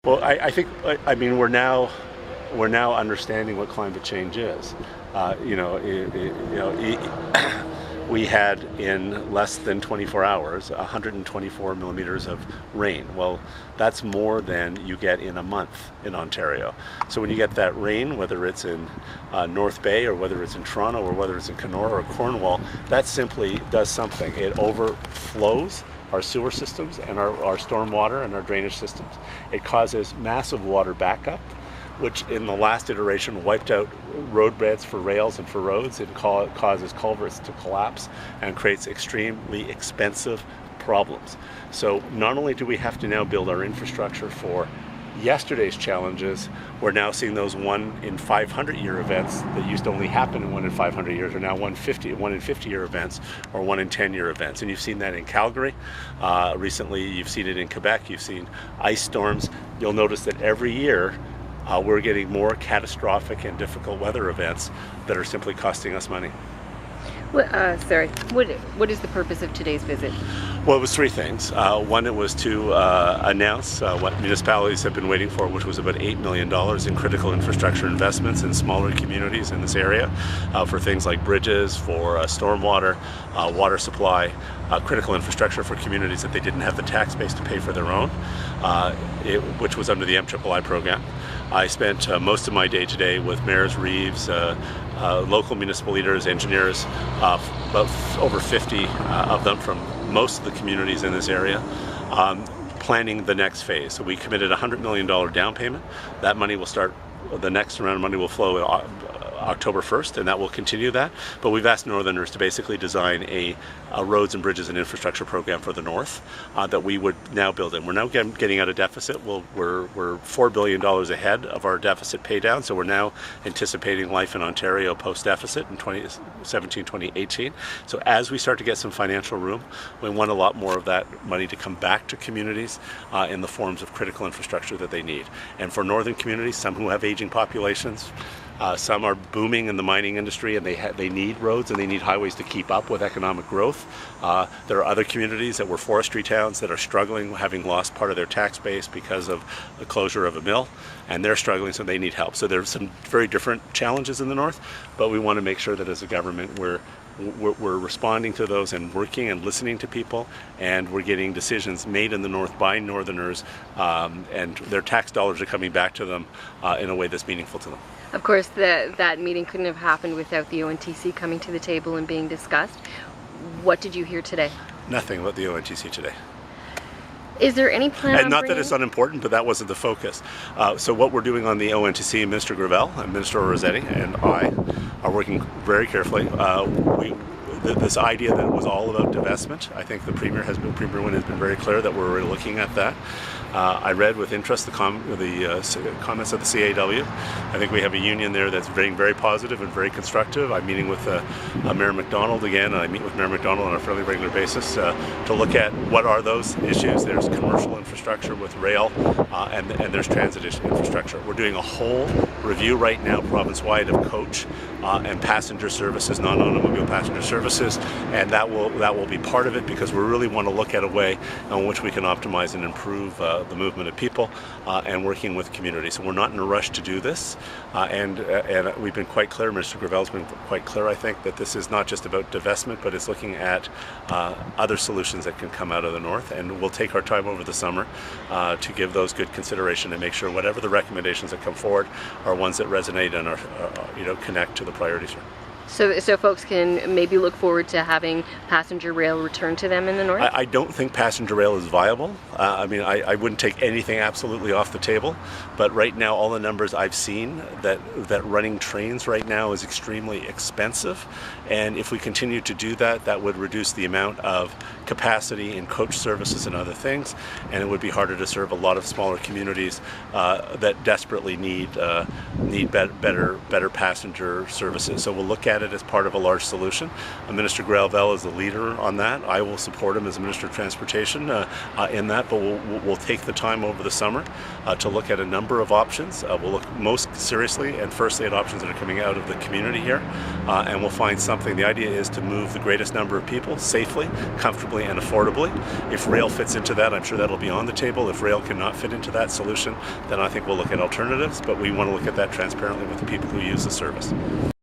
Well, I think, I mean, we're now understanding what climate change is. We had in less than 24 hours 124 millimeters of rain. Well, that's more than you get in a month in Ontario. So when you get that rain, whether it's in North Bay or whether it's in Toronto or whether it's in Kenora or Cornwall, that simply does something. It overflows our sewer systems and our stormwater and our drainage systems. It causes massive water backup, which in the last iteration wiped out road beds for rails and for roads. It causes culverts to collapse and creates extremely expensive problems. So not only do we have to now build our infrastructure for yesterday's challenges, we're now seeing those 1 in 500 year events that used to only happen in 1 in 500 years are now 1 in 50 year events or 1 in 10 year events. And you've seen that in Calgary. Recently, you've seen it in Quebec. You've seen ice storms. You'll notice that every year we're getting more catastrophic and difficult weather events that are simply costing us money. What is the purpose of today's visit? Well, it was three things. One, it was to announce what municipalities have been waiting for, which was about $8 million in critical infrastructure investments in smaller communities in this area for things like bridges, for stormwater, water supply, critical infrastructure for communities that they didn't have the tax base to pay for their own, which was under the MIII program. I spent most of my day today with mayors, reeves, local municipal leaders, engineers, about over 50 of them from most of the communities in this area, planning the next phase. So we committed a $100 million down payment. That money will start, the next round of money will flow October 1st, and that will continue that. But we've asked Northerners to basically design a roads and bridges and infrastructure program for the North that we would now build in. We're now getting out of deficit. We're $4 billion ahead of our deficit pay down, so we're now anticipating life in Ontario post-deficit in 2017, 2018. So as we start to get some financial room, we want a lot more of that money to come back to communities in the forms of critical infrastructure that they need. And for northern communities, some who have aging populations, some are booming in the mining industry, and they need roads and they need highways to keep up with economic growth. There are other communities that were forestry towns that are struggling, having lost part of their tax base because of the closure of a mill, and they're struggling, so they need help. So there's some very different challenges in the North, but we want to make sure that as a government we're responding to those and working and listening to people, and we're getting decisions made in the North by Northerners, and their tax dollars are coming back to them in a way that's meaningful to them. Of course, that meeting couldn't have happened without the ONTC coming to the table and being discussed. What did you hear today? Nothing about the ONTC today. Is there any plan and not that it's unimportant, but that wasn't the focus. So what we're doing on the ONTC, Minister Gravel and Minister Rossetti and I are working very carefully. This idea that it was all about divestment, I think Premier Wynne has been very clear that we're looking at that. I read with interest the comments of the CAW. I think we have a union there that's being very positive and very constructive. I'm meeting with Mayor MacDonald again, and I meet with Mayor MacDonald on a fairly regular basis to look at what are those issues. There's commercial infrastructure with rail, and there's transit infrastructure. We're doing a whole review right now, province-wide, of coach and passenger services, non-automobile passenger services, and that will be part of it, because we really want to look at a way in which we can optimize and improve the movement of people and working with communities. So we're not in a rush to do this, and we've been quite clear, Minister Gravel's been quite clear, I think, that this is not just about divestment, but it's looking at other solutions that can come out of the North, and we'll take our time over the summer to give those good consideration and make sure whatever the recommendations that come forward are ones that resonate and are connect to the priorities here. So folks can maybe look forward to having passenger rail return to them in the North? I don't think passenger rail is viable. I mean, I wouldn't take anything absolutely off the table, but right now all the numbers I've seen that running trains right now is extremely expensive, and if we continue to do that, that would reduce the amount of capacity in coach services and other things, and it would be harder to serve a lot of smaller communities that desperately need better passenger services. So we'll look at at it as part of a large solution. Minister Grailvel is the leader on that. I will support him as Minister of Transportation in that, but we'll take the time over the summer to look at a number of options. We'll look most seriously and firstly at options that are coming out of the community here, and we'll find something. The idea is to move the greatest number of people safely, comfortably, and affordably. If rail fits into that, I'm sure that'll be on the table. If rail cannot fit into that solution, then I think we'll look at alternatives, but we want to look at that transparently with the people who use the service.